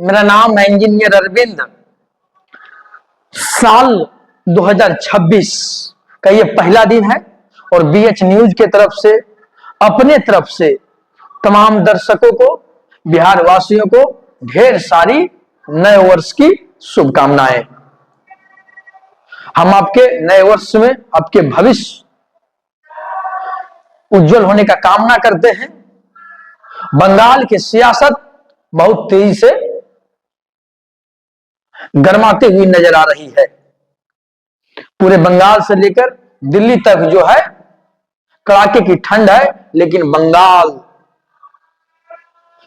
मेरा नाम है इंजीनियर अरविंद। साल 2026 का ये पहला दिन है और बीएच न्यूज के तरफ से अपने तरफ से तमाम दर्शकों को, बिहार वासियों को ढेर सारी नए वर्ष की शुभकामनाएं। हम आपके नए वर्ष में आपके भविष्य उज्जवल होने का कामना करते हैं। बंगाल की सियासत बहुत तेजी से गरमाते हुई नजर आ रही है। पूरे बंगाल से लेकर दिल्ली तक जो है कड़ाके की ठंड है, लेकिन बंगाल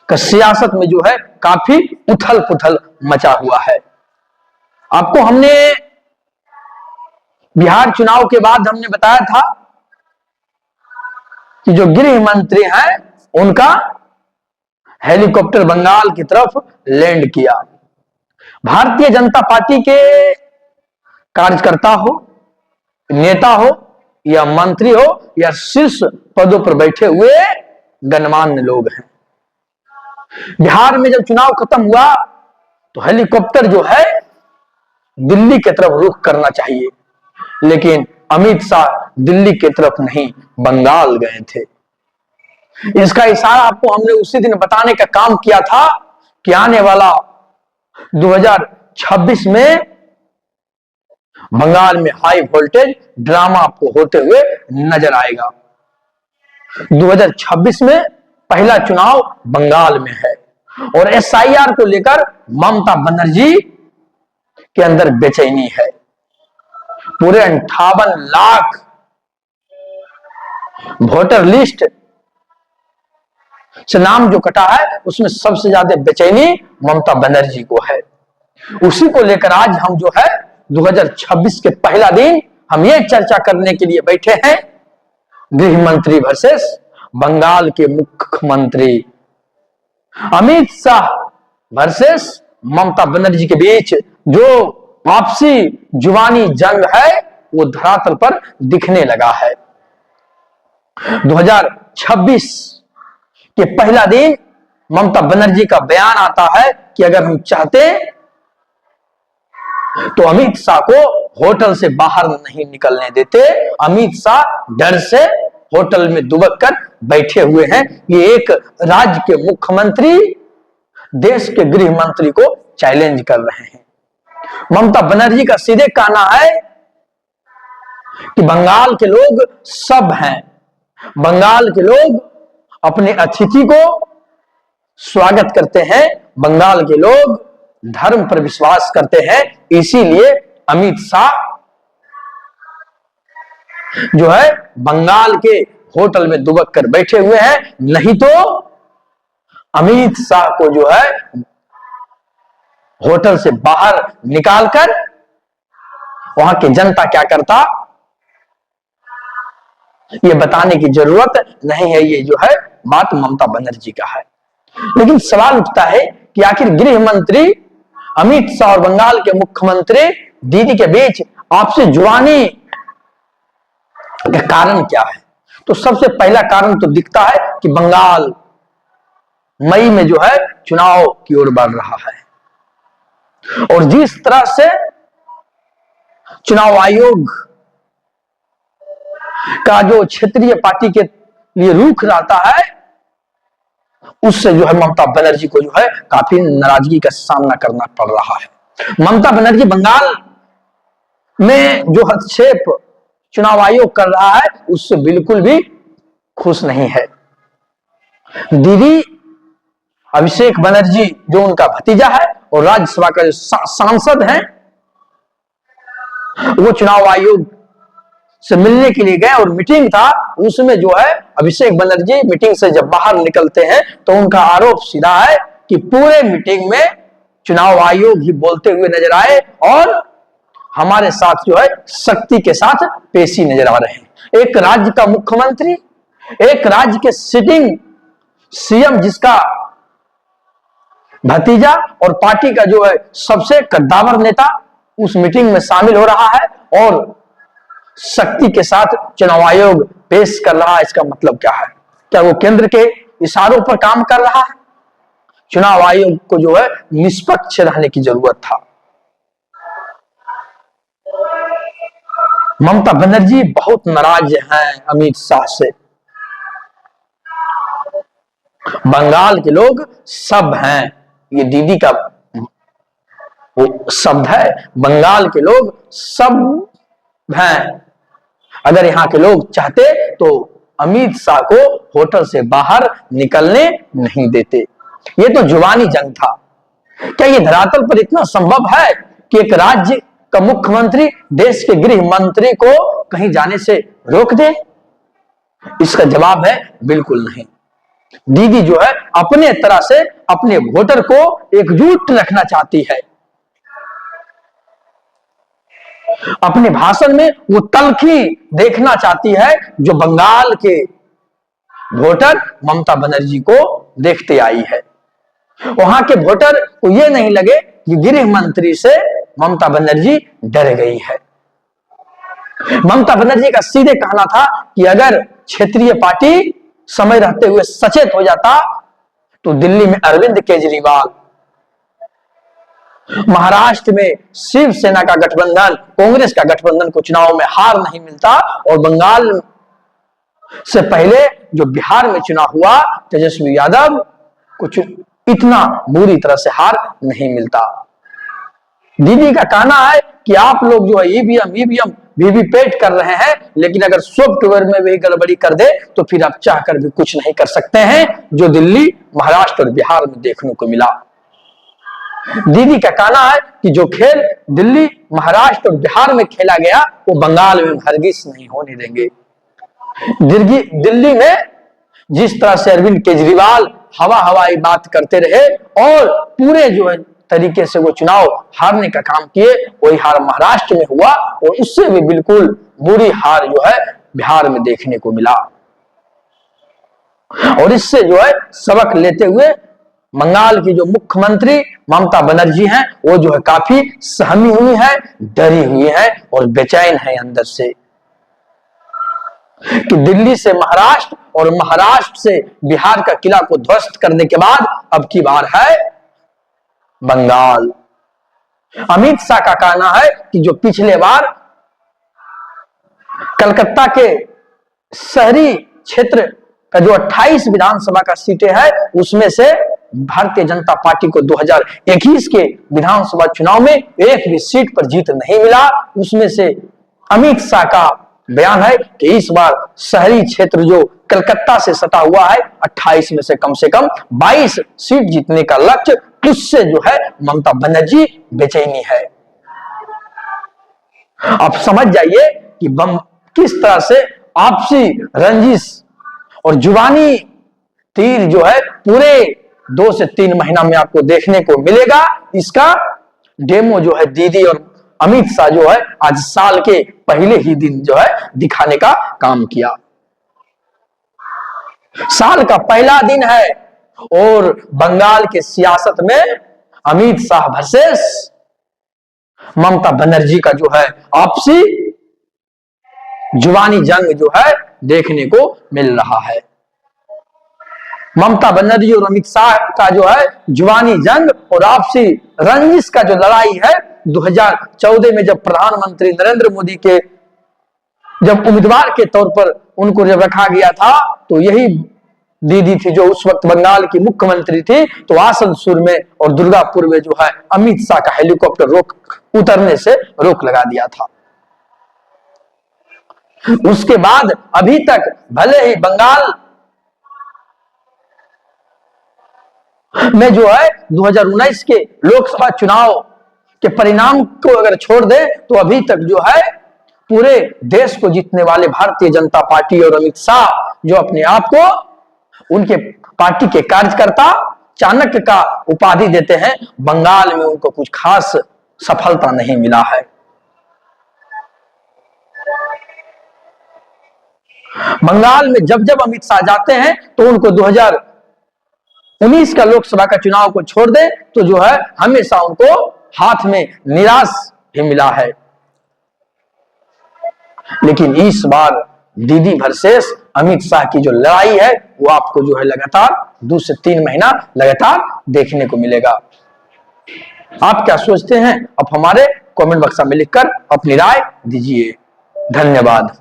का सियासत में जो है काफी उथल पुथल मचा हुआ है। आपको हमने बिहार चुनाव के बाद हमने बताया था कि जो गृह मंत्री हैं उनका हेलीकॉप्टर बंगाल की तरफ लैंड किया। भारतीय जनता पार्टी के कार्यकर्ता हो, नेता हो या मंत्री हो या शीर्ष पदों पर बैठे हुए गणमान्य लोग हैं। बिहार में जब चुनाव खत्म हुआ तो हेलीकॉप्टर जो है दिल्ली की तरफ रुख करना चाहिए, लेकिन अमित शाह दिल्ली की तरफ नहीं बंगाल गए थे। इसका इशारा आपको हमने उसी दिन बताने का काम किया था कि आने वाला 2026 में बंगाल में हाई वोल्टेज ड्रामा आपको होते हुए नजर आएगा। 2026 में पहला चुनाव बंगाल में है और एसआईआर को लेकर ममता बनर्जी के अंदर बेचैनी है। पूरे 58 लाख वोटर लिस्ट से नाम जो कटा है उसमें सबसे ज्यादा बेचैनी ममता बनर्जी को है। उसी को लेकर आज हम जो है 2026 के पहला दिन हम ये चर्चा करने के लिए बैठे हैं, गृह मंत्री वर्सेस बंगाल के मुख्यमंत्री। अमित शाह वर्सेस ममता बनर्जी के बीच जो आपसी जुबानी जंग है वो धरातल पर दिखने लगा है। 2026 के पहला दिन ममता बनर्जी का बयान आता है कि अगर हम चाहते तो अमित शाह को होटल से बाहर नहीं निकलने देते। अमित शाह डर से होटल में दुबक कर बैठे हुए हैं। ये एक राज्य के मुख्यमंत्री देश के गृह मंत्री को चैलेंज कर रहे हैं। ममता बनर्जी का सीधे कहना है कि बंगाल के लोग सब हैं, बंगाल के लोग अपने अतिथि को स्वागत करते हैं, बंगाल के लोग धर्म पर विश्वास करते हैं, इसीलिए अमित शाह जो है बंगाल के होटल में दुबक कर बैठे हुए हैं। नहीं तो अमित शाह को जो है होटल से बाहर निकालकर वहां की जनता क्या करता ये बताने की जरूरत नहीं है। ये जो है बात ममता बनर्जी का है। लेकिन सवाल उठता है कि आखिर गृह मंत्री अमित शाह और बंगाल के मुख्यमंत्री दीदी के बीच आपसी जुबानी का कारण क्या है? तो सबसे पहला कारण तो दिखता है कि बंगाल मई में जो है चुनाव की ओर बढ़ रहा है और जिस तरह से चुनाव आयोग का जो क्षेत्रीय पार्टी के लिए रुख रहता है उससे जो है ममता बनर्जी को जो है काफी नाराजगी का सामना करना पड़ रहा है। ममता बनर्जी बंगाल में जो हस्तक्षेप चुनाव आयोग कर रहा है उससे बिल्कुल भी खुश नहीं है। दीदी अभिषेक बनर्जी जो उनका भतीजा है और राज्यसभा का जो सांसद है वो चुनाव आयोग से मिलने के लिए गए और मीटिंग था, उसमें जो है अभिषेक बनर्जी मीटिंग से जब बाहर निकलते हैं तो उनका आरोप सीधा है कि पूरे मीटिंग में चुनाव आयोग ही बोलते हुए नजर आए और हमारे साथ जो है शक्ति के साथ पेशी नजर आ रहे हैं। एक राज्य का मुख्यमंत्री, एक राज्य के सिटिंग सीएम जिसका भतीजा और पार्टी का जो है सबसे कद्दावर नेता उस मीटिंग में शामिल हो रहा है और शक्ति के साथ चुनाव आयोग पेश कर रहा है। इसका मतलब क्या है? क्या वो केंद्र के इशारों पर काम कर रहा है? चुनाव आयोग को जो है निष्पक्ष रहने की जरूरत था। ममता बनर्जी बहुत नाराज हैं अमित शाह से। बंगाल के लोग सब हैं, ये दीदी का वो शब्द है, बंगाल के लोग सब हैं। अगर यहां के लोग चाहते तो अमित शाह को होटल से बाहर निकलने नहीं देते। ये तो जुबानी जंग था। क्या ये धरातल पर इतना संभव है कि एक राज्य का मुख्यमंत्री देश के गृह मंत्री को कहीं जाने से रोक दे? इसका जवाब है बिल्कुल नहीं। दीदी जो है अपने तरह से अपने वोटर को एकजुट रखना चाहती है। अपने भाषण में वो तलखी देखना चाहती है जो बंगाल के वोटर ममता बनर्जी को देखते आई है। वहां के वोटर को यह नहीं लगे कि गृह मंत्री से ममता बनर्जी डर गई है। ममता बनर्जी का सीधे कहना था कि अगर क्षेत्रीय पार्टी समय रहते हुए सचेत हो जाता तो दिल्ली में अरविंद केजरीवाल, महाराष्ट्र में शिवसेना का गठबंधन, कांग्रेस का गठबंधन को चुनाव में हार नहीं मिलता, और बंगाल से पहले जो बिहार में चुनाव हुआ तेजस्वी यादव को इतना बुरी तरह से हार नहीं मिलता। दीदी का कहना है कि आप लोग जो है ईवीएम वीवीपैट कर रहे हैं, लेकिन अगर सॉफ्टवेयर में भी गड़बड़ी कर दे तो फिर आप चाहकर भी कुछ नहीं कर सकते हैं, जो दिल्ली, महाराष्ट्र और बिहार में देखने को मिला। दीदी का कहना है कि जो खेल दिल्ली, महाराष्ट्र और बिहार में खेला गया वो बंगाल में हरगिज नहीं होने देंगे। दिल्ली में जिस तरह से अरविंद केजरीवाल हवाई बात करते रहे और पूरे जो है तरीके से वो चुनाव हारने का काम किए, वही हार महाराष्ट्र में हुआ और उससे भी बिल्कुल बुरी हार जो है बिहार में देखने को मिला। और इससे जो है सबक लेते हुए बंगाल की जो मुख्यमंत्री ममता बनर्जी हैं वो जो है काफी सहमी हुई है, डरी हुई है और बेचैन है अंदर से कि दिल्ली से महाराष्ट्र और महाराष्ट्र से बिहार का किला को ध्वस्त करने के बाद अब की बार है बंगाल। अमित शाह का कहना है कि जो पिछले बार कलकत्ता के शहरी क्षेत्र का जो 28 विधानसभा का सीटें है उसमें से भारतीय जनता पार्टी को 2021 के विधानसभा चुनाव में एक भी सीट पर जीत नहीं मिला। उसमें से अमित शाह का बयान है कि इस बार शहरी क्षेत्र जो कलकत्ता से सटा हुआ है 28 में से कम 22 सीट जीतने का लक्ष्य, उससे जो है ममता बनर्जी बेचैनी है। आप समझ जाइए कि किस तरह से आपसी रंजिश और जुबानी तीर जो है पूरे 2 से 3 महीना में आपको देखने को मिलेगा। इसका डेमो जो है दीदी और अमित शाह जो है आज साल के पहले ही दिन जो है दिखाने का काम किया। साल का पहला दिन है और बंगाल के सियासत में अमित शाह वर्सेस ममता बनर्जी का जो है आपसी जुबानी जंग जो है देखने को मिल रहा है। ममता बनर्जी और अमित शाह का जो है जुबानी जंग और आपसी रंजिश का जो लड़ाई है 2014 में जब प्रधानमंत्री नरेंद्र मोदी के जब उम्मीदवार के तौर पर उनको जब रखा गया था तो यही दीदी थी जो उस वक्त बंगाल की मुख्यमंत्री थी। तो आसनसोल में और दुर्गापुर में जो है अमित शाह का हेलीकॉप्टर उतरने से रोक लगा दिया था। उसके बाद अभी तक भले ही बंगाल में जो है 2019 के लोकसभा चुनाव के परिणाम को अगर छोड़ दे तो अभी तक जो है पूरे देश को जीतने वाले भारतीय जनता पार्टी और अमित शाह जो अपने आप को उनके पार्टी के कार्यकर्ता चाणक्य का उपाधि देते हैं, बंगाल में उनको कुछ खास सफलता नहीं मिला है। बंगाल में जब जब अमित शाह जाते हैं तो उनको 2019 का लोकसभा का चुनाव को छोड़ दे तो जो है हमेशा उनको हाथ में निराश भी मिला है। लेकिन इस बार दीदी वर्सेस अमित शाह की जो लड़ाई है वो आपको जो है लगातार 2 से 3 महीना लगातार देखने को मिलेगा। आप क्या सोचते हैं? आप हमारे कमेंट बक्स में लिखकर अपनी राय दीजिए। धन्यवाद।